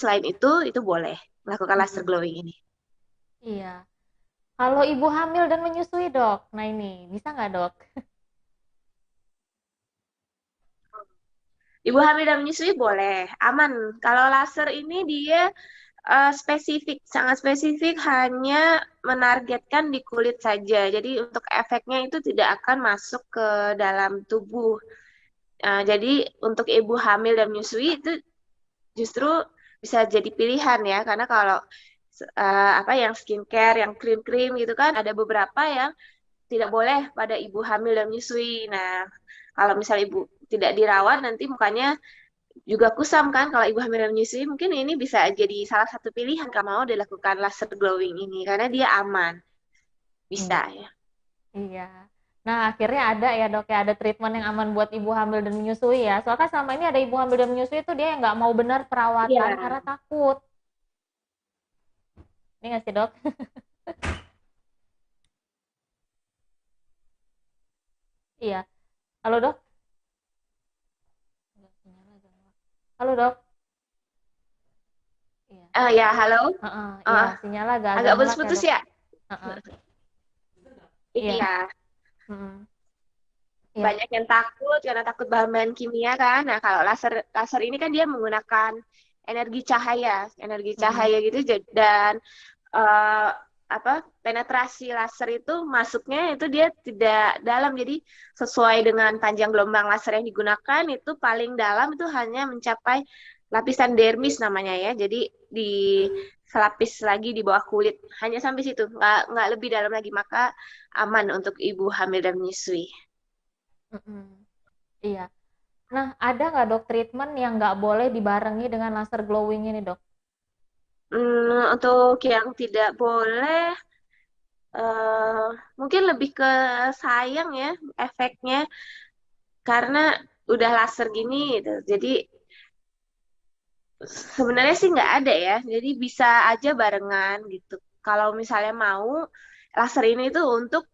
selain itu boleh melakukan laser Mm-mm. glowing ini. Iya. Kalau ibu hamil dan menyusui, Dok. Nah, ini bisa nggak, Dok? Ibu hamil dan menyusui boleh, aman. Kalau laser ini dia spesifik, sangat spesifik, hanya menargetkan di kulit saja. Jadi untuk efeknya itu tidak akan masuk ke dalam tubuh. Jadi untuk ibu hamil dan menyusui itu justru bisa jadi pilihan ya, karena kalau apa yang skincare, yang krim-krim gitu kan, ada beberapa yang tidak boleh pada ibu hamil dan menyusui. Nah, kalau misal ibu tidak dirawat nanti mukanya juga kusam kan. Kalau ibu hamil dan menyusui mungkin ini bisa jadi salah satu pilihan kalau mau dilakukan laser glowing ini karena dia aman. Hmm, Bisa ya. iya. Nah, akhirnya ada ya, Dok, ya, ada treatment yang aman buat ibu hamil dan menyusui ya. Soalnya kan selama ini ada ibu hamil dan menyusui itu dia yang nggak mau benar perawatan Iya. karena takut. Ini nggak sih, Dok? Iya. Halo, Dok? Halo, Dok? Iya. Ya, halo. Heeh, iya, Eh, sinyalnya agak-agak agak ngelak ya, putus-putus Dok. ya? Heeh. Iya. Iya. Mm. Iya. Banyak yang takut karena takut bahan-bahan kimia kan. Nah, kalau laser laser ini kan dia menggunakan energi Mm-mm. cahaya gitu dan eh, apa penetrasi laser itu masuknya itu dia tidak dalam. Jadi sesuai dengan panjang gelombang laser yang digunakan itu paling dalam itu hanya mencapai lapisan dermis namanya ya. Jadi di selapis lagi di bawah kulit hanya sampai situ, nggak lebih dalam lagi, maka aman untuk ibu hamil dan menyusui. Mm-mm. Iya. Nah, ada nggak, Dok, treatment yang nggak boleh dibarengi dengan laser glowing ini, Dok? Untuk yang tidak boleh, eh, mungkin lebih ke sayang ya efeknya, karena udah laser gini gitu. Jadi sebenarnya sih nggak ada ya. Jadi bisa aja barengan gitu. Kalau misalnya mau, laser ini tuh untuk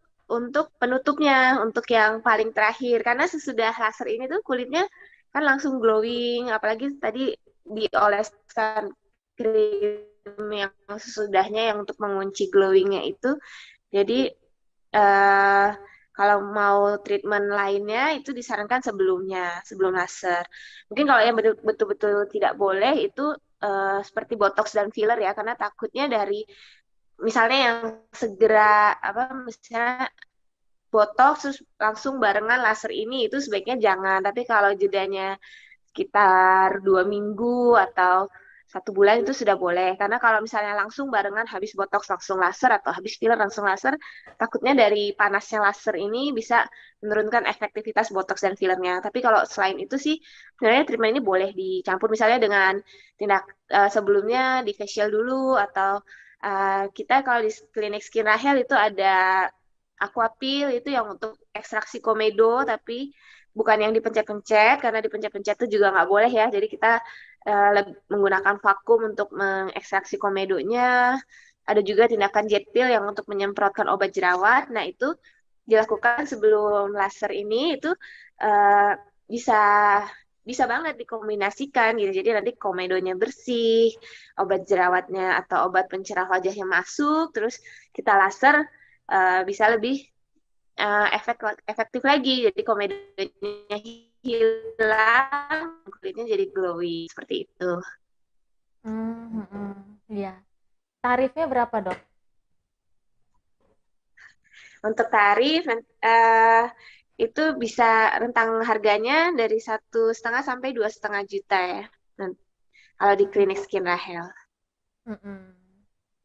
penutupnya, untuk yang paling terakhir. Karena sesudah laser ini tuh kulitnya kan langsung glowing, apalagi tadi dioleskan krim yang sesudahnya yang untuk mengunci glowingnya itu. Jadi eh kalau mau treatment lainnya itu disarankan sebelum laser. Mungkin kalau yang betul-betul tidak boleh itu seperti botox dan filler ya, karena takutnya dari misalnya yang segera apa misalnya botox terus langsung barengan laser ini itu sebaiknya jangan. Tapi kalau jedanya sekitar 2 minggu atau 1 bulan itu sudah boleh. Karena kalau misalnya langsung barengan habis botox langsung laser atau habis filler langsung laser, takutnya dari panasnya laser ini bisa menurunkan efektivitas botox dan fillernya. Tapi kalau selain itu sih, sebenarnya treatment ini boleh dicampur misalnya dengan tindak sebelumnya di facial dulu atau kita kalau di klinik Skin Rahel itu ada Aquapil itu yang untuk ekstraksi komedo tapi bukan yang dipencet-pencet karena dipencet-pencet itu juga nggak boleh ya. Jadi kita menggunakan vakum untuk mengekstraksi komedonya. Ada juga tindakan jet peel yang untuk menyemprotkan obat jerawat. Nah, itu dilakukan sebelum laser ini itu eh, bisa bisa banget dikombinasikan gitu. Jadi nanti komedonya bersih, obat jerawatnya atau obat pencerah wajahnya masuk, terus kita laser bisa lebih efektif lagi. Jadi komedonya hilang, kulitnya jadi glowy seperti itu. Mhm. Iya. Tarifnya berapa, Dok? Untuk tarif itu bisa rentang harganya dari 1,5 sampai 2,5 juta ya. Kalau di klinik Skin Rahel. Mhm.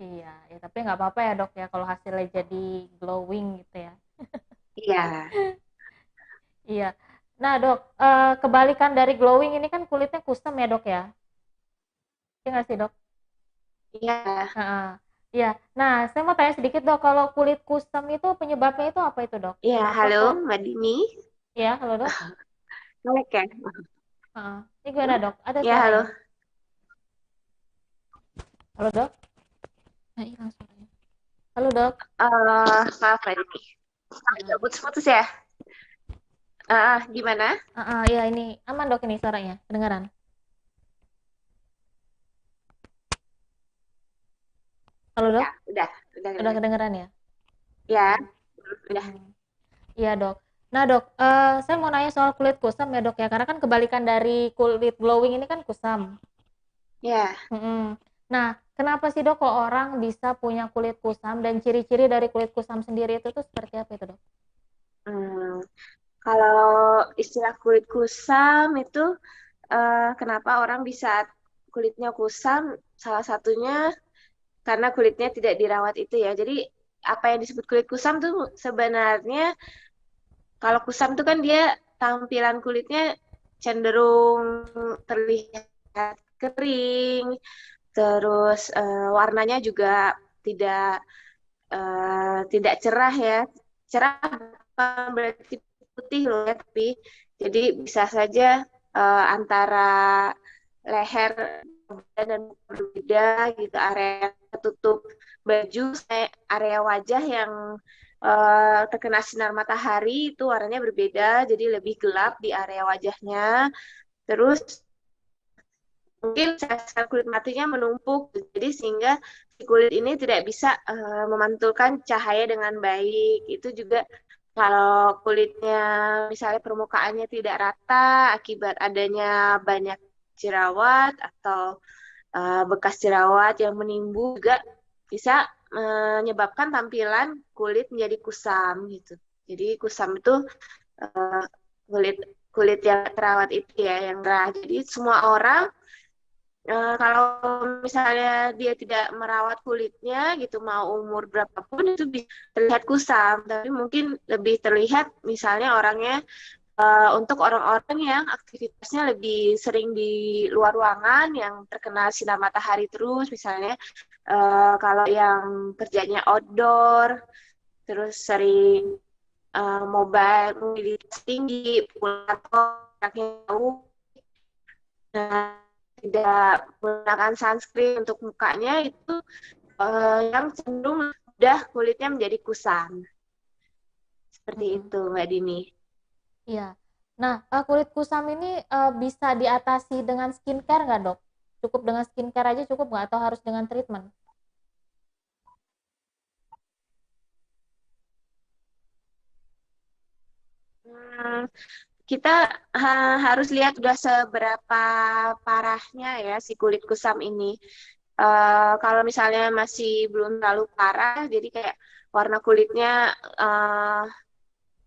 Iya, ya tapi nggak apa-apa ya, Dok, ya, kalau hasilnya jadi glowing gitu ya. Iya, Iya. Nah, Dok, kebalikan dari glowing ini kan kulitnya kusam ya, Dok, ya? Iya nggak sih, Dok? iya, Heeh. Iya. Nah, saya mau tanya sedikit, Dok, kalau kulit kusam itu penyebabnya itu apa itu, Dok? iya. Apa Halo, kok Mbak Dini. ya, halo, Dok? Melek ya? Heeh. Ini gimana, Dok? Ada Iya, suaranya? halo. Halo, Dok? Nah, hilang suaranya. Halo, Dok? Maaf, Mbak Dini. Agak Heeh. putus-putus ya. Gimana? Heeh, iya ini aman, Dok, ini suaranya. Kedengaran? Halo Ya, dok, udah udah kedengeran. kedengeran ya? Ya, Hmm. udah. Hmm. Iya dok. Nah dok, saya mau nanya soal kulit kusam ya dok ya, karena kan kebalikan dari kulit glowing ini kan kusam. Ya, Mm-mm. Nah, kenapa sih dok kok orang bisa punya kulit kusam dan ciri-ciri dari kulit kusam sendiri itu tuh seperti apa itu dok? hmm, kalau istilah kulit kusam itu kenapa orang bisa kulitnya kusam? Salah satunya karena kulitnya tidak dirawat itu ya. Jadi apa yang disebut kulit kusam tuh sebenarnya kalau kusam tuh kan dia tampilan kulitnya cenderung terlihat kering, terus warnanya juga tidak tidak cerah ya. Cerah bukan berarti putih loh ya, tapi jadi bisa saja antara leher dan berbeda gitu, area tertutup baju, area wajah yang terkena sinar matahari itu warnanya berbeda, jadi lebih gelap di area wajahnya. Terus mungkin sel-sel kulit matinya menumpuk, jadi sehingga si kulit ini tidak bisa memantulkan cahaya dengan baik. Itu juga kalau kulitnya misalnya permukaannya tidak rata akibat adanya banyak jerawat atau bekas jerawat yang menimbul juga bisa menyebabkan tampilan kulit menjadi kusam gitu. Jadi kusam itu eh, kulit kulit yang terawat itu ya yang gerah. Jadi semua orang kalau misalnya dia tidak merawat kulitnya gitu, mau umur berapapun itu bisa terlihat kusam, tapi mungkin lebih terlihat misalnya orangnya untuk orang-orang yang aktivitasnya lebih sering di luar ruangan yang terkena sinar matahari terus, misalnya kalau yang kerjanya outdoor, terus sering mobilitas tinggi, pulang kantor, jaraknya jauh, nah, tidak menggunakan sunscreen untuk mukanya itu yang cenderung mudah kulitnya menjadi kusam. Seperti Mm-mm. itu, Mbak Dini. Iya. Nah, kulit kusam ini bisa diatasi dengan skincare nggak dok? Cukup dengan skincare aja cukup nggak atau harus dengan treatment? Hmm, kita harus lihat udah seberapa parahnya ya si kulit kusam ini. Kalau misalnya masih belum terlalu parah, jadi kayak warna kulitnya eh,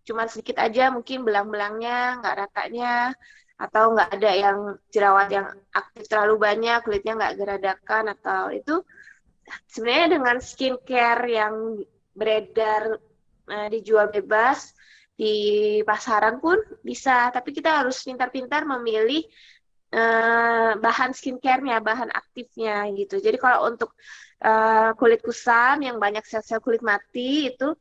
cuma sedikit aja, mungkin belang-belangnya, nggak ratanya, atau nggak ada yang jerawat yang aktif terlalu banyak, kulitnya nggak geradakan, atau itu sebenarnya dengan skincare yang beredar dijual bebas di pasaran pun bisa, tapi kita harus pintar-pintar memilih bahan skincare-nya, bahan aktifnya gitu. Jadi kalau untuk kulit kusam yang banyak sel-sel kulit mati itu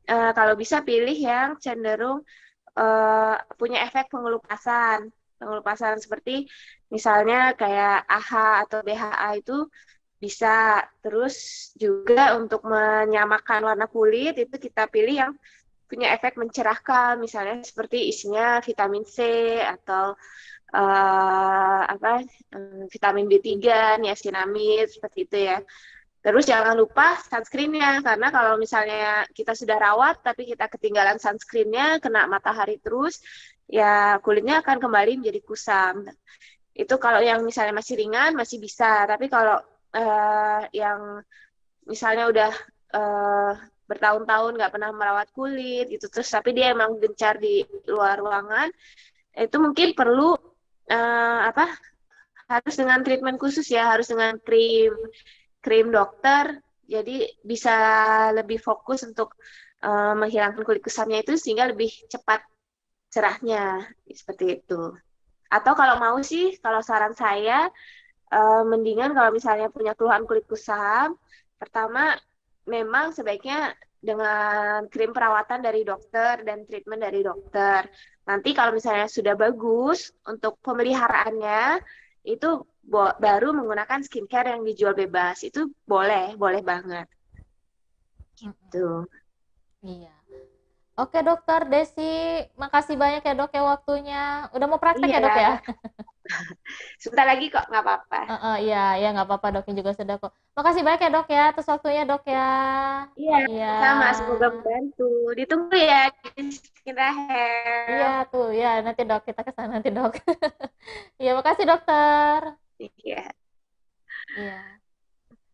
kalau bisa pilih yang cenderung punya efek pengelupasan. Pengelupasan seperti misalnya kayak AHA atau BHA itu bisa. Terus juga untuk menyamakan warna kulit itu kita pilih yang punya efek mencerahkan, misalnya seperti isinya vitamin C atau apa vitamin B3, niacinamide seperti itu ya. Terus jangan lupa sunscreen-nya, karena kalau misalnya kita sudah rawat tapi kita ketinggalan sunscreen-nya, kena matahari terus, ya kulitnya akan kembali menjadi kusam. Itu kalau yang misalnya masih ringan masih bisa, tapi kalau yang misalnya udah eh, bertahun-tahun nggak pernah merawat kulit gitu, terus tapi dia emang gencar di luar ruangan, itu mungkin perlu apa harus dengan treatment khusus ya, harus dengan krim krim dokter. Jadi bisa lebih fokus untuk menghilangkan kulit kusamnya itu sehingga lebih cepat cerahnya seperti itu. Atau kalau mau sih, kalau saran saya mendingan kalau misalnya punya keluhan kulit kusam, pertama memang sebaiknya dengan krim perawatan dari dokter dan treatment dari dokter. Nanti kalau misalnya sudah bagus untuk pemeliharaannya, itu baru menggunakan skincare yang dijual bebas. Itu boleh, boleh banget. Mm-mm. Tuh. Iya. Oke dokter Desi, makasih banyak ya dok ya waktunya. Udah mau praktek ya dok Iya, ya? Sebentar lagi kok, nggak apa-apa. Iya, ya nggak apa-apa doknya juga sudah kok. Makasih banyak ya dok ya atas waktunya dok ya. Iya, Iya. sama. Semoga membantu. Ditunggu ya di Skin Iya Rahel. tuh, ya nanti dok kita ke sana nanti dok. Iya, makasih dokter. Iya. Iya.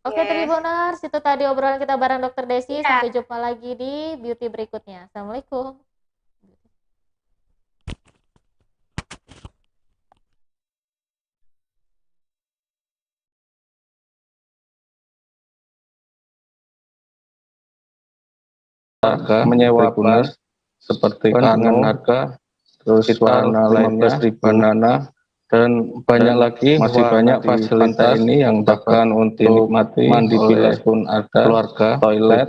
Oke Oke. Tribuners, itu tadi obrolan kita bareng Dokter Desi. Iya. Sampai jumpa lagi di beauty berikutnya. Assalamualaikum. Menyewa Tribuners seperti dengan harga terus warna lainnya, banana dan banyak lagi, masih banyak fasilitas ini yang bahkan untuk dinikmati mandi bilas pun ada, keluarga, toilet,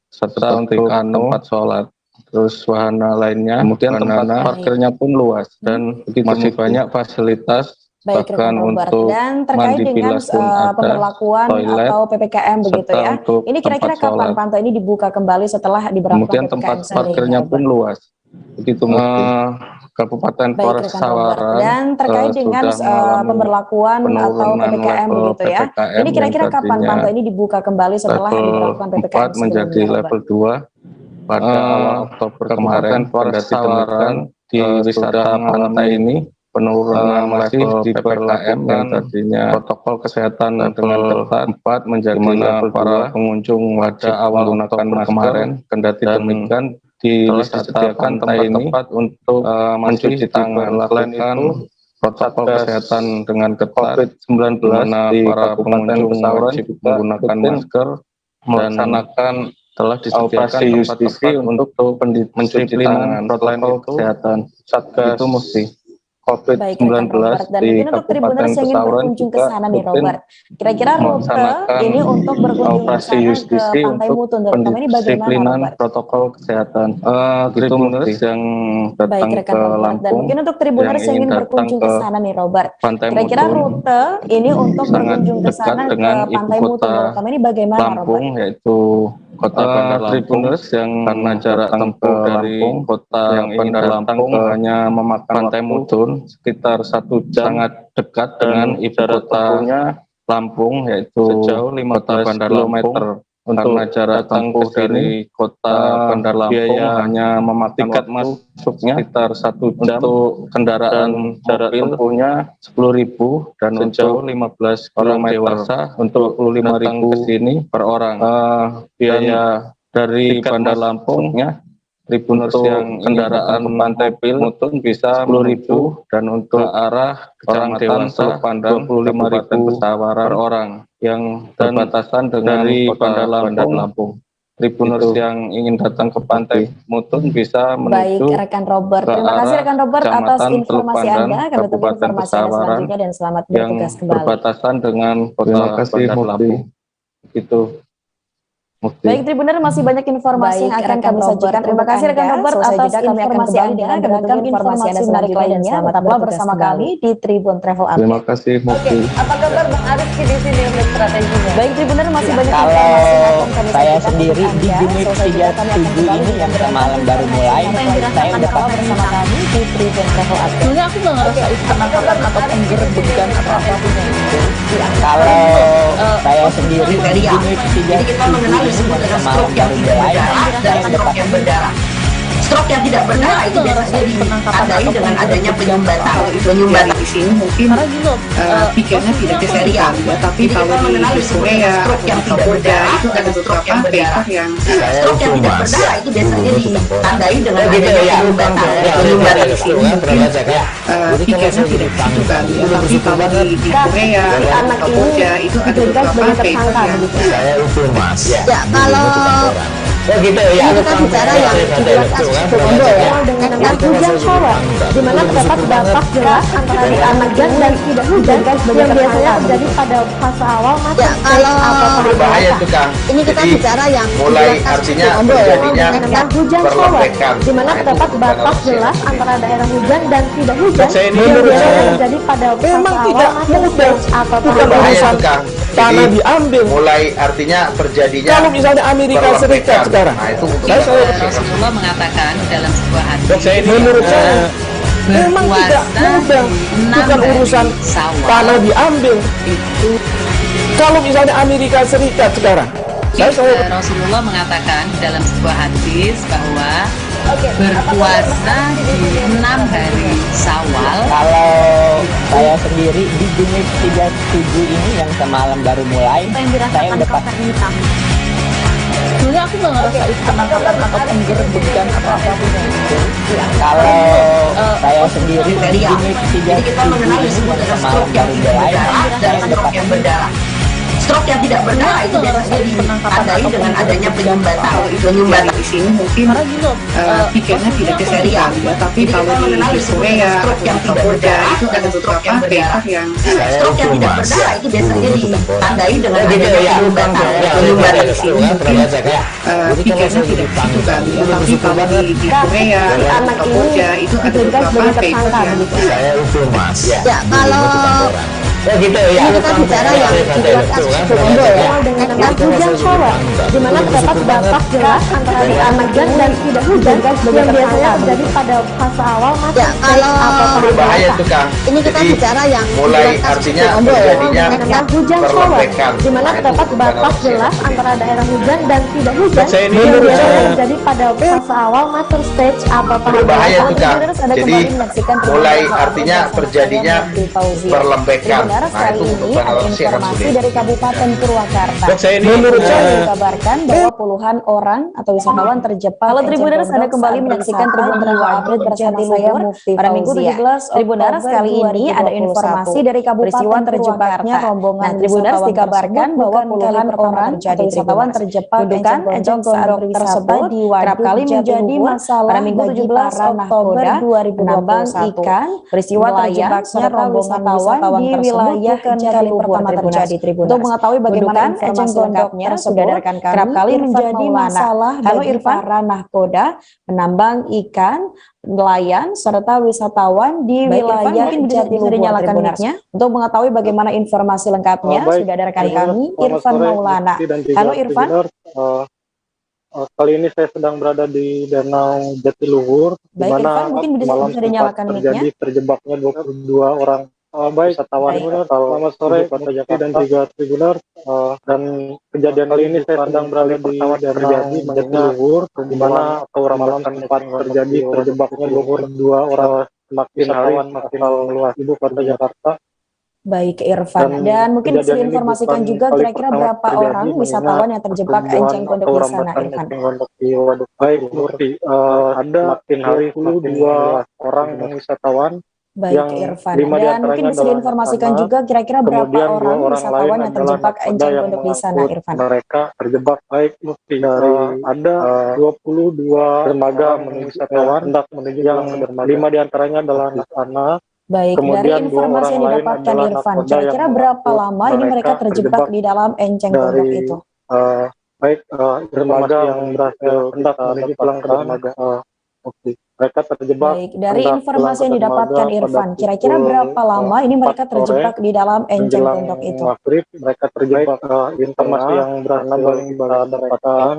serta untuk tempat sholat, terus wahana lainnya, kemudian tempat parkirnya pun luas dan masih banyak fasilitas. Baik, Bahkan rekan Robert. untuk Dan terkait mandi dengan bilas pun ada, pemberlakuan toilet, atau PPKM begitu serta ya. untuk Ini kira-kira tempat kapan sholat. pantau ini dibuka kembali setelah diberlakukan Kemudian PPKM tempat seandainya, parkirnya pun Robert? luas. Begitu Kabupaten Baik, Polres rekan Robert. Sawaran Dan terkait dengan sudah mengalami pemberlakuan atau penurunan PPKM level begitu ya. PPKM Ini kira-kira yang kapan tadinya pantau ini dibuka kembali setelah level diberlakukan PPKM 4 menjadi sebelumnya, level Robert? 2 pada awal Oktober kemarin. Polres Sawaran di wisata pantai ini penurunan level PPKM yang tadinya protokol kesehatan dengan ketat 4 menjadi level para pengunjung wajib menggunakan masker kemarin. Kendati demikian di wisata pantai ini tempat untuk mencuci tangan. Selain itu protokol kesehatan dengan ketat COVID-19 di para pengunjung wajib menggunakan masker melaksanakan telah disediakan tempat-tempat untuk mencuci tangan protokol kesehatan Satgas itu mesti Baik, rekan COVID-19 Robert. Dan di mungkin untuk Kabupaten Tribuners yang ingin Pesawaran berkunjung ke juga sana nih, rutin Robert. Kira-kira rute melaksanakan ini untuk berkunjung ke operasi sana ke justisi Pantai untuk Mutun terutama ini bagaimana, pendisiplinan Robert? protokol kesehatan. Tribuners yang datang Baik, rekan ke Robert. Dan Lampung, mungkin untuk Tribuners yang ingin datang berkunjung ke sana nih, Robert. Pantai Kira-kira Mutun rute ini untuk sangat berkunjung ke dekat sana ke dengan ibu Pantai Mutun kota terutama ini bagaimana, Lampung, Robert? yaitu kota Bandar Lampung. Tribuners yang karena jarak tempuh dari kota yang Bandar Lampung hanya memakan Pantai Mutun sekitar 1 jam, sangat dekat dengan ibu kota Lampung, yaitu sejauh 15 km. Karena jarak tempuh dari kota Bandar Lampung hanya memakan tiket masuknya sekitar 1 jam untuk kendaraan jarak tempuhnya 10.000 dan untuk 15 orang dewasa untuk 25.000 ke sini per orang. Biaya dari Bandar Lampungnya Tribuners yang kendaraan ke Pantai Mutun bisa 10.000 dan untuk arah Kecamatan Teluk Pandan 25.000 per orang yang berbatasan dengan Bandar Lampung. Tribuners yang ingin datang ke Pantai Mutun bisa Baik, menuju rekan Robert. ke Terima kasih arah rekan Robert atas Kecamatan Teluk informasi Pandan, Anda. Kami tunggu Kabupaten informasi Anda Pesawaran selanjutnya dan selamat yang bertugas kembali. berbatasan dengan kota Bandar Lampung. Itu. Baik, Tribuner, masih banyak informasi yang akan kami sajikan. Terima kasih rekan Robert atas informasi Anda. Kami tunggu informasi Anda menarik lainnya. Tetaplah bersama kami di Tribun Travel Update. Terima kasih, Mufti. Apa kabar Bang Arif di sini untuk strateginya? Baik, Tribuner, masih banyak Kalau informasi yang akan kami saya sajikan sendiri untuk di Anda. Unit Selesai juga kami akan 37 kembali ini yang semalam baru mulai, saya udah tetaplah bersama kami di Tribun Travel Update. Sebenarnya aku nggak ngerasa itu penangkapan atau penggerbekan atau apapun itu. kalau saya sendiri di Unit 37 ini yang semalam baru mulai, saya udah pasti berdarah. Stroke yang tidak berdarah itu biasanya ditandai dengan adanya penyumbatan. Penyumbatan di sini mungkin pikirnya tidak keserian, ya, tapi kalau di Korea stroke yang tidak berdarah itu ada beberapa paper yang stroke yang tidak berdarah itu biasanya ditandai dengan adanya penyumbatan. Penyumbatan di sini mungkin pikirnya tidak begitu kali, ya, tapi kalau di Korea atau Kamboja itu ada beberapa paper yang saya usul mas. ya kalau gitu ya. kita bicara yang dibuat Komodo ya, dengan hujan shower, di mana terdapat batas jelas antara anak hujan dan tidak hujan yang biasanya terjadi pada fase awal masa ya kalau Bahaya tuh Kang. ini kita Jadi, bicara yang mulai dibuat artinya Komodo ya, terjadinya dengan hujan shower, perlepekan. di mana Nah, itu terdapat bukan batas opsi. jelas antara daerah hujan dan tidak hujan Saya ini yang menurut biasanya saya terjadi pada fase memang awal tidak masa mudah. atau Bukan Bahaya urusan tuh Kang. tanah Jadi, diambil. mulai artinya terjadinya Kalau misalnya Amerika Serikat sekarang, Nah, itu untuk saya Rasulullah mengatakan dalam sebuah hadis Dok, saya ini menurut saya memang tidak mudah, bukan urusan tanah diambil. Itu Kalau misalnya Amerika Serikat sekarang, Rasulullah mengatakan dalam sebuah hadis bahwa berpuasa di 6 hari Syawal. Kalau saya sendiri di Genep 37 ini yang semalam baru mulai, saya udah pasti sebenarnya aku nggak ngerasa itu penangkapan atau penggerbegan atau apapun itu. kalau saya sendiri di Genep Jadi kita mengenal 37 disebut ini yang dengan semalam stroke yang baru tidak mulai, berdarah dan saya udah stroke pasti yang berdarah. Stroke yang tidak berdarah itu biasanya ditandai dengan adanya penyumbatan. Penyumbatan di sini mungkin pikirnya tidak keserian, tapi kalau di Korea stroke yang tidak berdarah itu ada beberapa daerah yang stroke yang tidak berdarah itu biasanya ditandai dengan adanya penyumbatan. Penyumbatan di sini mungkin pikirnya tidak begitu kan, tapi kalau di Korea atau Kamboja itu ada beberapa kasus yang Ya, kalau gitu ya. ini kita bicara yang dibuat Kondo ya, dengan hujan shower, di mana terdapat batas jelas antara hujan dan tidak hujan yang biasanya terjadi pada fase awal masa atau berbahaya tuh Kang. Ini kita Jadi, bicara yang mulai artinya terjadinya dengan hujan shower, perlembekan. di mana terdapat batas jelas antara daerah hujan dan tidak hujan yang biasanya terjadi pada fase awal master stage atau berbahaya tuh Kang. Anda Jadi kembali menyaksikan mulai terbaru artinya bersama terjadinya saya, Mufti Fauzia. perlembekan. Benar, Nah kali itu ini untuk ada toleransi akan informasi sulit. dari Kabupaten Purwakarta. menurut saya Dikabarkan bahwa puluhan orang atau wisatawan terjebak. Halo Tribuners, Anda kembali menyaksikan Tribun Radio Update bersama saya Mufti Pada Minggu 17 Tribuners kali ini ada informasi dari Kabupaten terjebaknya rombongan Tribuners dikabarkan bahwa puluhan orang atau wisatawan terjebak dudukan ejong gondok tersebut kerap kali menjadi masalah pada Minggu 17 Oktober 2021. Peristiwa terjebaknya rombongan wisatawan di wilayah kali pertama terjadi Tribuners. Untuk mengetahui bagaimana informasi lengkapnya sudah rekan kami kerap kali menjadi masalah bagi para nahkoda, penambang ikan, nelayan serta wisatawan di wilayah Jatiluhur dinyalakan mic-nya. Untuk mengetahui bagaimana informasi lengkapnya sudah ada rekan kami Irfan Maulana. Halo Irfan. Kali ini saya sedang berada di Danau Jatiluhur, di Baik mana Irfan, mungkin malam bisa dinyalakan mic-nya. terjadi terjebaknya 22 orang wisatawan. Selamat sore Kota Jakarta dan juga Tribuners. Dan kejadian kali ini saya sedang berada di Danau Jatiluhur, di mana malam tempat terjadi terjebaknya 22 orang wisatawan asal luar ibu kota Jakarta. Baik Irfan, dan mungkin bisa diinformasikan juga kira-kira berapa orang wisatawan yang terjebak enceng gondok di sana Irfan? Baik Murti, ada makin hari 22 orang wisatawan. Baik Irfan, dan mungkin bisa diinformasikan juga kira-kira berapa orang wisatawan yang terjebak enceng gondok di sana Irfan? Mereka terjebak baik Murti, ada 22 dermaga wisatawan hendak menuju yang 5 diantaranya adalah anak-anak. Baik, dari Kemudian informasi yang didapatkan Irfan, kira-kira berapa lama ini mereka terjebak di dalam enceng gondok itu? Baik, dermaga yang berhasil hendak menuju pulang ke dermaga. Mereka terjebak. Baik, dari informasi yang didapatkan Irfan, kira-kira berapa lama ini mereka terjebak di dalam enceng gondok itu? Maghrib, mereka terjebak. Informasi yang berhasil dapatkan,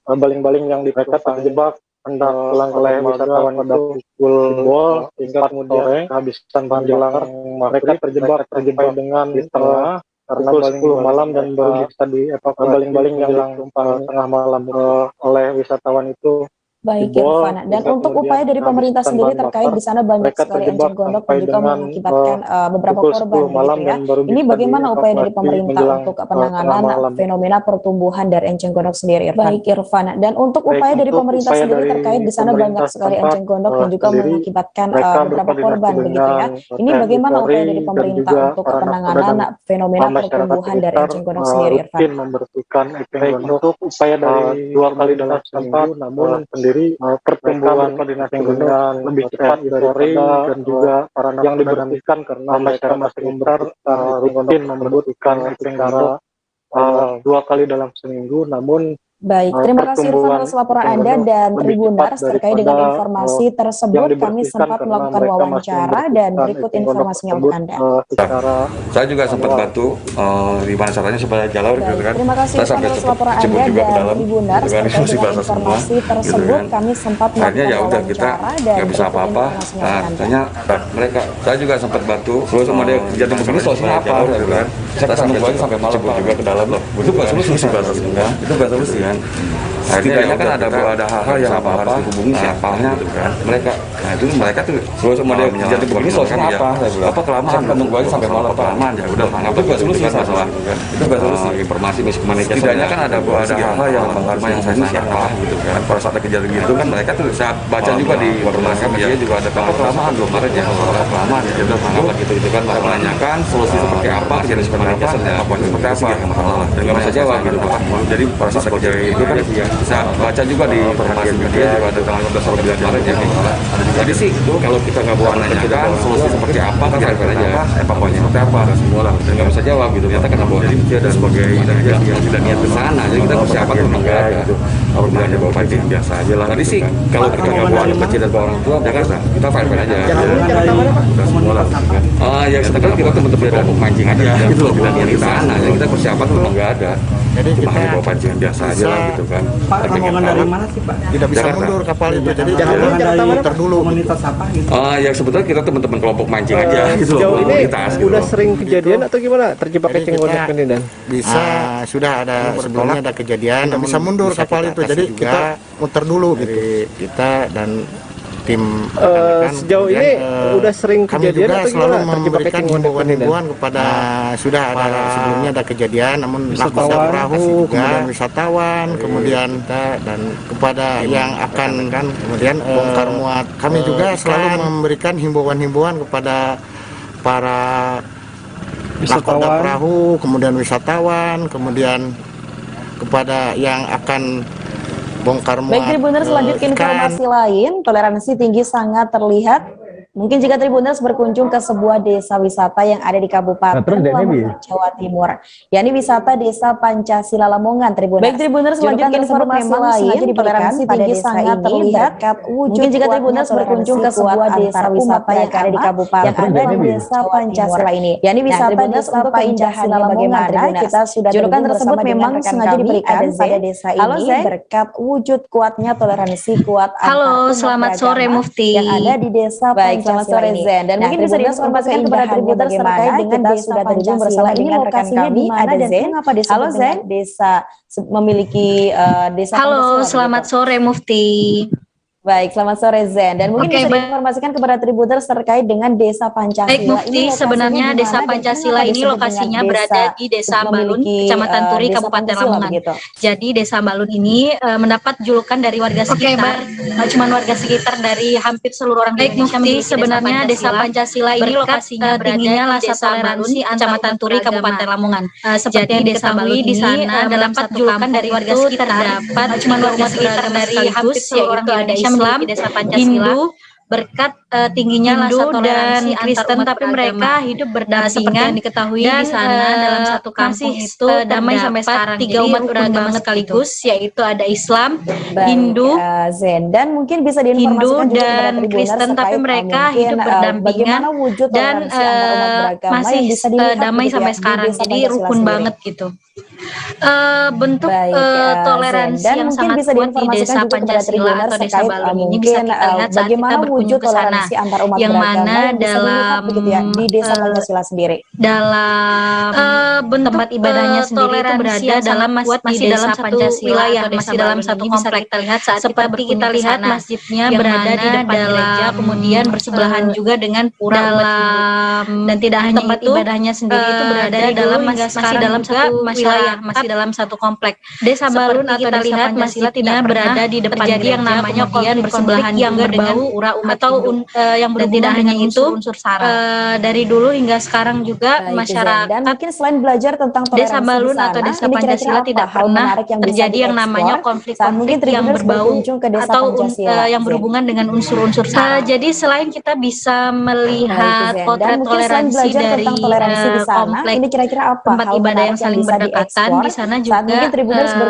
baling-baling yang mereka terjebak hendak pulang oleh wisatawan pada pukul hingga kemudian kehabisan menjelang mereka terjebak dengan di tengah karena pukul 10 malam dan baru bisa dievakuasi baling-baling yang tumpang tengah malam oleh wisatawan itu. Baik Irfan, dan untuk upaya dari pemerintah sendiri terkait di sana banyak sekali enceng gondok dan juga mengakibatkan beberapa korban begitu ya. Ini bagaimana upaya dari pemerintah untuk penanganan fenomena pertumbuhan dari enceng gondok sendiri Irfan? Baik Irfan, dan untuk upaya dari pemerintah sendiri terkait di sana banyak sekali enceng gondok dan juga mengakibatkan beberapa korban begitu ya. Ini bagaimana upaya dari pemerintah untuk penanganan fenomena pertumbuhan dari enceng gondok sendiri Irfan? Membersihkan enceng gondok upaya dari 2 kali dalam seminggu, namun pertumbuhan koordinasi dengan lebih cepat dari dan juga para yang dibersihkan karena masyarakat masih rutin membersihkan secara 2 kali dalam seminggu, namun Baik, terima kasih Irfan atas laporan Anda dan Tribuners terkait dengan informasi tersebut. Kami sempat melakukan wawancara dan berikut informasinya untuk Anda. Saya juga sempat bantu gimana caranya supaya jalur gitu kan. Terima kasih Irfan atas laporan Anda dan Tribuners terkait dengan informasi tersebut. Kami sempat melakukan wawancara dan nggak bisa apa-apa. Tanya mereka, saya juga sempat bantu. Terus sama dia kejadian begini solusinya apa gitu kan. Kita sampai malam juga ke dalam loh. Itu bukan solusi sebenarnya. Itu bukan solusi kan. Setidaknya kan ada hal-hal yang harus dihubungi siapanya gitu kan. Mereka, nah itu mereka tuh terus sama dia kejadian begini solusinya apa? Apa kelamaan? Nunggu aja sampai malam kelamaan ya udah. Itu bukan solusi masalah. Itu bukan solusi. Informasi miskomunikasi. Setidaknya kan ada hal-hal yang saya siapa gitu kan. Pada saat kejadian gitu kan mereka tuh saya baca juga di informasi media juga ada kelamaan belum kemarin ya kelamaan ya udah apa gitu kan menanyakan solusi seperti apa kejadian seperti apa seperti apa yang masalah dan nggak bisa jawab gitu Pak. Jadi pada saat kejadian itu kan bisa baca juga di informasi media juga ada tanggal 15 Oktober kemarin ya. Jadi sih kalau kita nggak mau menanyakan solusi seperti apa kira-kira aja evakuasinya seperti apa semua lah dan nggak bisa jawab gitu ternyata karena bawa dia dan sebagai yang tidak niat ke sana jadi kita persiapan memang nggak ada kalau tidak ada bawa pancing biasa aja lah. Tadi sih kalau kita nggak bawa anak kecil dan bawa orang tua jangan kita fine aja udah semua lah ya setelah kita teman-teman kelompok mancing aja gitu loh tidak niat ke sana jadi kita persiapan memang nggak ada jadi cuma hanya bawa pancingan biasa aja lah gitu kan. Pak, rombongan dari mana sih Pak? Tidak bisa mundur kapal itu jadi jangan muter dulu komunitas apa gitu. Ya sebetulnya kita teman-teman kelompok mancing aja gitu loh. Sejauh ini udah sering kejadian atau gimana terjebak kecing bonek ini dan bisa sudah ada sebelumnya ada kejadian bisa mundur kapal itu jadi kita muter dulu gitu kita dan tim sejauh ini udah sering kejadian atau selalu memberikan himbauan kepada sudah ada sebelumnya ada kejadian namun wisatawan perahu kemudian wisatawan kemudian dan kepada yang akan kan kemudian bongkar muat kami juga selalu memberikan himbauan-himbauan kepada para nakoda perahu kemudian wisatawan kemudian kepada yang akan bongkar muat. Baik Tribuners, lanjut ke informasi lain. Toleransi tinggi sangat terlihat. Mungkin jika Tribuners berkunjung ke sebuah desa wisata yang ada di Kabupaten Lamongan, Jawa Timur, yakni wisata Desa Pancasila Lamongan. Tribuners. Baik Tribuners, lanjut ke informasi lain. Toleransi tinggi sangat terlihat. Mungkin jika Tribuners berkunjung ke sebuah desa wisata yang ada di Kabupaten Desa Pancasila ini, yakni wisata Desa Pancasila Lamongan. Kita sudah julukan tersebut memang sengaja diberikan pada desa ini berkat wujud kuatnya toleransi kuat. Halo, selamat sore Mufti. Yang ada di Desa Pancasila. Selamat sore Zen dan mungkin bisa diinformasikan kepada Tribuners terkait dengan desa sudah terjun bersama dengan lokasinya di mana Zen. Halo Zen, desa memiliki desa. Halo, selamat sore Mufti. Baik, selamat sore Zen. Dan mungkin bisa diinformasikan kepada Tribuners terkait dengan Desa Pancasila. Baik Mufti, sebenarnya Desa Pancasila ini lokasinya berada di Desa Balun, Kecamatan Turi, Kabupaten Lamongan. Jadi Desa Balun ini mendapat julukan dari warga sekitar, cuma warga sekitar dari hampir seluruh orang Indonesia. Baik Mufti, sebenarnya Desa Pancasila ini lokasinya berada di Desa Balun, Kecamatan Turi, Kabupaten Lamongan. Seperti Desa Balun di sana mendapat julukan dari warga sekitar, terdapat cuma warga sekitar dari hampir seluruh orang Indonesia Islam, Hindu, berkat tingginya rasa toleransi Kristen, tapi mereka hidup berdampingan seperti yang diketahui di sana dalam satu kampung itu damai sampai sekarang. 3 umat beragama sekaligus, yaitu ada Islam, Hindu, Zen, dan mungkin bisa diinformasikan dan Kristen, tapi mereka hidup berdampingan dan masih damai sampai sekarang. Jadi rukun banget gitu. Bentuk toleransi yang sangat kuat di Desa Pancasila atau Desa Balun ini bisa kita lihat saat kita berkunjung ke sana, yang mana dalam di Desa Pancasila sendiri dalam tempat ibadahnya sendiri itu berada dalam masih dalam satu wilayah, masih dalam satu komplek. Kita lihat saat seperti kita lihat masjidnya berada di depan gereja, kemudian bersebelahan juga dengan pura dan tidak hanya tempat ibadahnya sendiri itu berada dalam masih dalam satu wilayah, masih dalam satu komplek. Desa Balun atau kita lihat masjidnya tidak berada di depan gereja, yang namanya kemudian bersebelahan yang berbau atau yang tidak hanya itu unsur sara. Dari dulu hingga sekarang juga masyarakat dan mungkin selain belajar tentang Desa Balun atau Desa Pancasila tidak pernah terjadi yang namanya konflik-konflik yang berbau atau yang berhubungan dengan unsur-unsur sara. Jadi selain kita bisa melihat potret toleransi dari komplek tempat ibadah yang saling berdekatan, di sana juga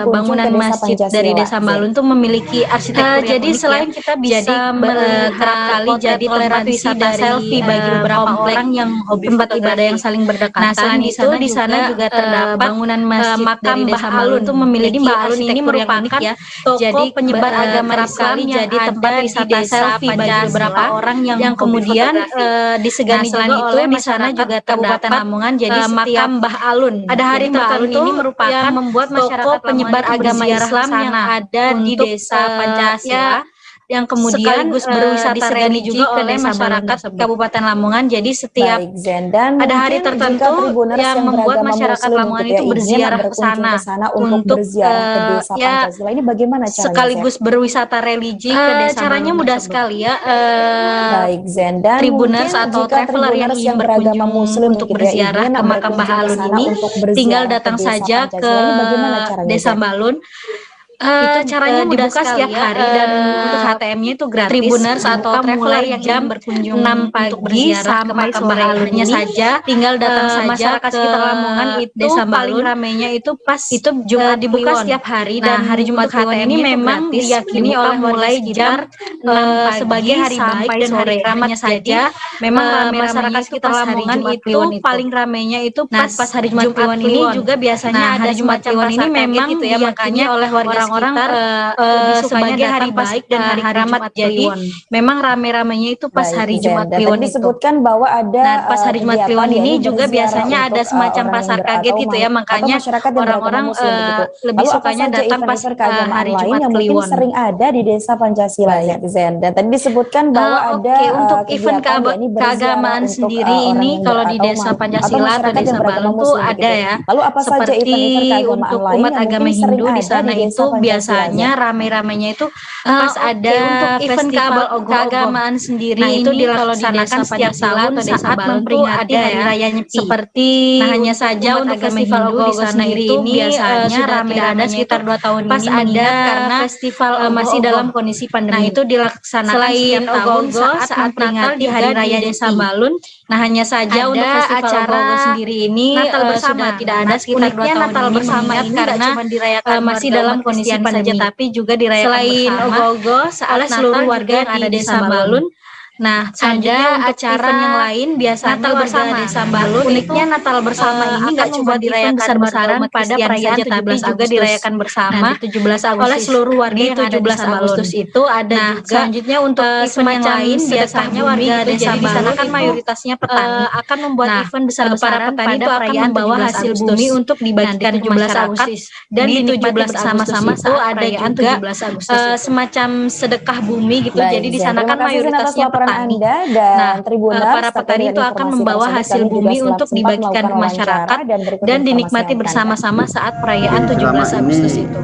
bangunan masjid dari Desa Balun tuh memiliki arsitektur jadi selain kita bisa kerap kali jadi tempat wisata selfie bagi beberapa orang yang hobi tempat ibadah yang saling berdekatan. Nah, selain itu di sana juga terdapat bangunan masjid makam dari Desa Balun tuh memiliki Mbak Alun ini merupakan jadi penyebar agama Islam jadi tempat wisata selfie bagi beberapa orang yang kemudian disegani juga oleh di sana juga Kabupaten Lamongan jadi makam Mbah Alun. Ada hari tertentu ini merupakan membuat masyarakat penyebar agama Islam yang ada di Desa Pancasila yang kemudian sekaligus berwisata religi juga oleh masyarakat Kabupaten Lamongan. Jadi setiap ada hari tertentu yang membuat masyarakat Lamongan itu berziarah ke sana untuk berziarah ke Desa Pancasila. Ini bagaimana caranya? Sekaligus berwisata religi ke desa. Caranya mudah sekali ya. Baik, Zendan. Tribuners atau traveler yang ingin berkunjung untuk berziarah ke makam Mbah Alun ini tinggal datang saja ke Desa Balun. Caranya mudah setiap hari dan untuk HTM-nya itu gratis. Tribuners atau traveler yang jam berkunjung 6 pagi sampai sore harinya saja tinggal datang saja masyarakat sekitar Lamongan itu Desa paling ramainya itu pas itu Jumat dibuka setiap hari dan hari Jumat Kliwon ini memang diyakini oleh mulai jam 6 pagi sebagai hari baik dan hari ramainya saja. Memang masyarakat sekitar Lamongan itu paling ramainya itu pas hari Jumat Kliwon ini juga biasanya ada Jumat Kliwon ini memang gitu ya makanya oleh warga orang sebagai hari baik dan hari Jumat. Jadi memang rame-ramenya itu pas hari Jumat Kliwon itu. Disebutkan bahwa ada pas hari Jumat Kliwon ini juga biasanya ada semacam pasar kaget gitu ya, makanya orang-orang lebih sukanya datang pas hari Jumat Kliwon. Sering ada di Desa Pancasila ya, Zen. Dan tadi disebutkan bahwa ada untuk event keagamaan sendiri ini kalau di Desa Pancasila atau Desa Balun tuh ada ya. Lalu apa saja event untuk umat agama Hindu di sana itu biasanya rame-ramenya itu pas ada untuk event keagamaan sendiri. Nah, itu dilaksanakan setiap tahun saat memperingati hari raya Nyepi. Seperti hanya saja untuk festival Ogo-Ogo di sana itu biasanya rame-rame sekitar 2 tahun pas ini ada karena festival masih dalam kondisi pandemi. Nah, itu dilaksanakan selain Ogo-Ogo saat memperingati hari raya Desa Balun. Nah, hanya saja untuk festival Ogo-Ogo sendiri ini Natal bersama tidak ada sekitar 2 tahun Natal bersama ini karena masih dalam kondisi saja tapi juga dirayakan selain Ogo-Ogo oleh seluruh warga yang ada di Desa Balun. Nah, ada acara yang lain biasanya Natal bersama Desa Balun. Uniknya Natal bersama ini nggak cuma dirayakan besar-besaran pada perayaan tapi juga dirayakan bersama 17 Agustus oleh seluruh warga yang ada di Desa Agustus itu ada juga. Selanjutnya untuk event yang lain biasanya warga Desa Balun kan mayoritasnya petani akan membuat event besar-besaran petani pada perayaan membawa hasil bumi untuk dibagikan ke masyarakat dan di 17 bersama-sama itu ada juga semacam sedekah bumi gitu. Jadi di sana kan mayoritasnya petani. Anda dan para petani itu akan membawa hasil bumi untuk dibagikan ke masyarakat dan dinikmati bersama-sama saat perayaan 17 Agustus itu.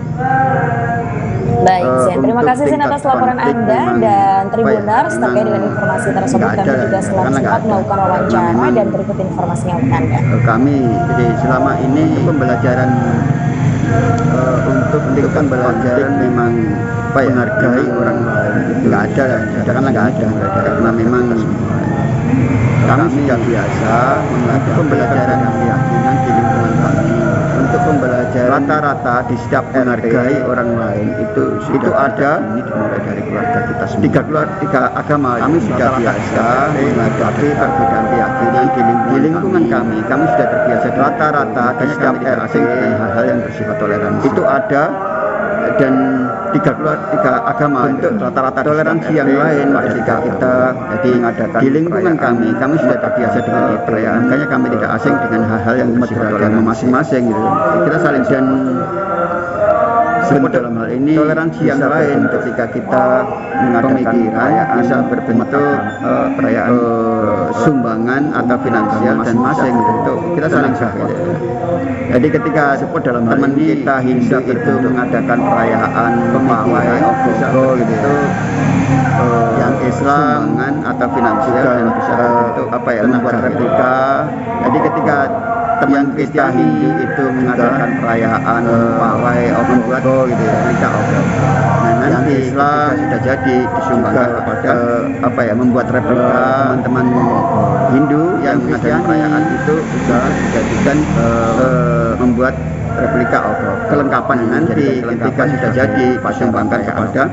Baik, Zen. Terima kasih Zen atas laporan Anda dan Tribuners terkait dengan informasi tersebut. Kami juga sempat melakukan wawancara dan berikut informasinya untuk Anda. Kami jadi selama ini pembelajaran untuk pembelajaran memang menghargai orang lain nggak ada, katakanlah nggak ada karena memang kami sudah biasa melakukan pembelajaran keyakinan di lingkungan kami. Untuk pembelajaran rata-rata di setiap menghargai orang lain itu ada ini dimulai dari keluarga kita sendiri. Tiga agama kami sudah biasa menghadapi perbedaan keyakinan di lingkungan kami sudah terbiasa rata-rata di setiap asing dengan hal-hal yang bersifat toleransi itu ada. Dan tiga agama untuk rata-rata toleransi yang lain ketika kita jadi mengadakan di lingkungan kami sudah terbiasa dengan perayaan, makanya kami tidak asing dengan hal-hal yang bersifat agama masing-masing gitu. Kita saling dan dalam hal ini toleransi yang lain ketika kita mengadakan perayaan bisa berbentuk perayaan sumbangan atau finansial dan masing gitu. Kita saling support. Jadi ketika support dalam hal ini kita Hindu itu mengadakan perayaan pemawai Ogo-Ogo gitu yang Islam atau finansial dan bisa untuk membuat replika. Jadi ketika teman kita Hindu itu mengadakan perayaan pawai Ogo-Ogo gitu ya, replika Ogo. Nah, nanti Islam sudah jadi disumbangkan kepada membuat replika teman-teman Hindu yang mengadakan perayaan itu juga dijadikan membuat replika atau kelengkapan nanti ketika sudah jadi pasang bangkai ada.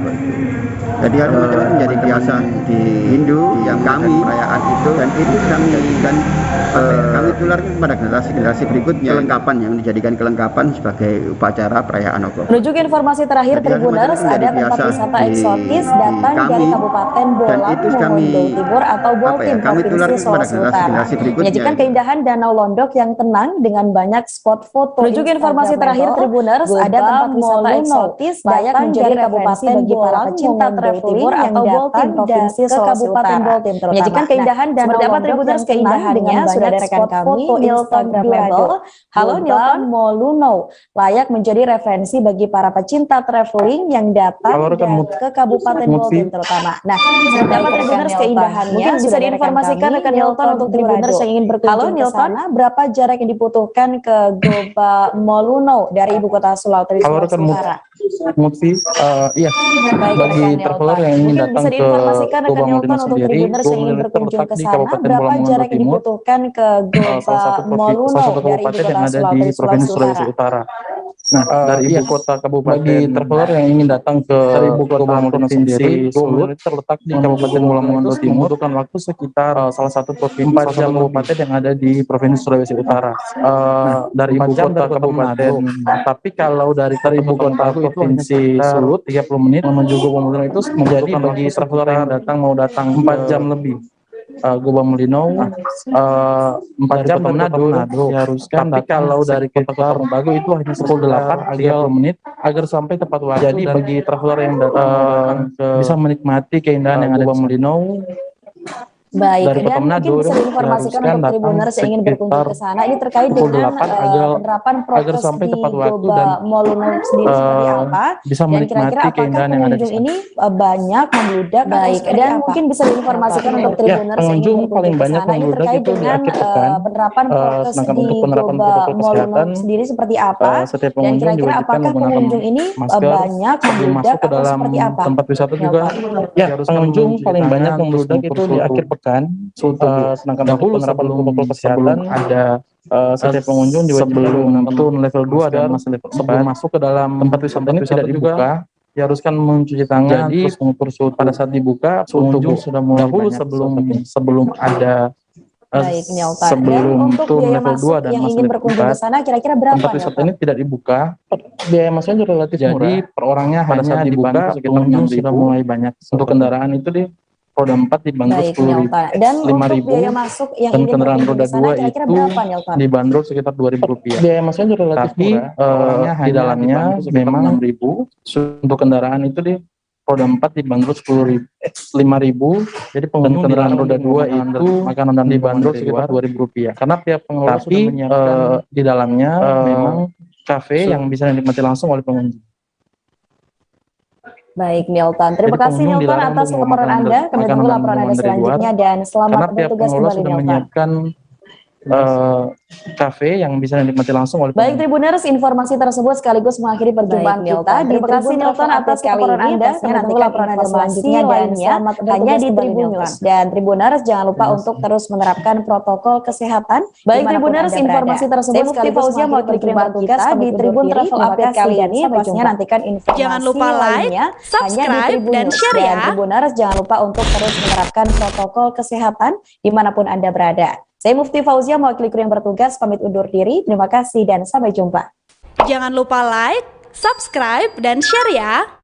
Jadi harus menjadi kebiasaan di Hindu yang kami perayaan itu, dan itu kami tularkan kepada generasi berikutnya kelengkapan yang dijadikan kelengkapan sebagai upacara perayaan Ogo. Menuju ke informasi terakhir Tribuners, ada tempat wisata eksotis datang dari Kabupaten Bolang, Mongondo Timur atau Boltim, Provinsi Sulawesi Utara. Menyajikan keindahan danau Londok yang tenang dengan banyak spot foto. Menuju ke informasi terakhir Tribuners, ada tempat wisata eksotis datang dari Kabupaten Bolang, pecinta traveling yang datang Provinsi Sulawesi Utara. Menyajikan keindahan danau Londok yang tenang dengan sudah ada rekan kami Instagramable. Halo Nilton Moluno, layak menjadi referensi bagi para pecinta traveling yang datang ke Kabupaten Boltim terutama. Nah, dapat Tribuners keindahannya bisa diinformasikan rekan Nilton untuk Tribuners yang ingin berkunjung ke sana, berapa jarak yang dibutuhkan ke Goba Moluno dari ibu kota Sulawesi Utara. Mutfi, iya, bagi traveler yang ingin datang ke Goba Moluno sendiri, Tribuners yang ingin berkunjung ke sana, berapa jarak yang dibutuhkan ke Goba Moluno dari ibu kota Sulawesi Utara. Nah, dari ibu kota kabupaten, bagi traveler yang ingin datang ke ibu kota Moluno sendiri, Goba terletak di Kabupaten Mongondo Timur, membutuhkan waktu sekitar salah satu provinsi 4 jam kabupaten yang ada di Provinsi Sulawesi Utara. Dari ibu kota kabupaten, tapi kalau dari ibu kota provinsi Sulut 30 menit menuju Goba Moluno itu menjadi bagi traveler yang mau datang 4 jam lebih. Goba Moluno 4 jam Manado diharuskan, tapi kalau dari kota Bago itu hanya pukul 8 30 menit agar sampai tepat waktu. Jadi bagi traveler yang datang bisa menikmati keindahan yang ada di Goba Moluno. Baik, dan mungkin bisa diinformasikan untuk Tribuners yang ingin berkunjung ke sana, ini terkait dengan penerapan prokes di Goba Moluno sendiri seperti apa, dan kira-kira apakah pengunjung ini banyak membludak. Baik, dan mungkin bisa diinformasikan untuk Tribuners yang ingin berkunjung ke sana, ini terkait dengan penerapan prokes di Goba Moluno sendiri seperti apa, dan kira-kira apakah pengunjung ini banyak membludak atau seperti apa. Tempat wisata juga, ya, pengunjung paling banyak membludak itu di akhir pekan. Sedangkan dahulu penerapan protokol kesehatan ada setiap pengunjung sebelum turun level 2 dan sebelum masuk ke dalam tempat wisata ini tidak dibuka, diharuskan mencuci tangan. Jadi terus mengukur suhu. Pada saat dibuka, pengunjung sudah mulai dahulu sebelum ada sebelum turun level 2 dan yang ingin berkunjung ke sana, kira-kira berapa? Tempat wisata ini tidak dibuka. Biaya masuknya relatif murah. Jadi per orangnya hanya dibuka, pengunjung sudah mulai banyak. Untuk kendaraan itu di roda 4 dibanderol 10.000, dan untuk biaya masuk yang dan kendaraan roda 2 itu dibanderol sekitar Rp2.000. Biaya masuknya relatif murah, di dalamnya memang Rp6.000. Untuk kendaraan itu di roda 4 dibanderol 5.000. Jadi pengunjung kendaraan roda 2 itu makanan dan dibanderol sekitar Rp2.000. Karena pihak pengelola sudah menyiapkan di dalamnya memang kafe yang bisa dinikmati langsung oleh pengunjung. Baik, Nilton. Terima kasih Nilton atas laporan Anda. Kami tunggu laporan Anda selanjutnya dan selamat bertugas kembali Nilton. Menyiapkan kafe yang bisa dinikmati langsung oleh Baik Tribuners, informasi tersebut sekaligus mengakhiri perjumpaan kita. Terima kasih Nilton atas laporan Anda. Kami tunggu laporan Anda selanjutnya dan selamat hanya di Tribuners. Dan Tribuners jangan lupa untuk terus menerapkan protokol kesehatan. Baik Tribuners, informasi tersebut sekaligus mengakhiri perjumpaan kita di Tribun Travel Update kali ini. Pastinya nantikan informasi jangan lupa like, subscribe, dan share ya. Dan Tribuners jangan lupa untuk terus menerapkan protokol kesehatan dimanapun Anda berada. Saya Mufti Fauzia, mewakili kru yang bertugas, pamit undur diri. Terima kasih dan sampai jumpa. Jangan lupa like, subscribe, dan share ya.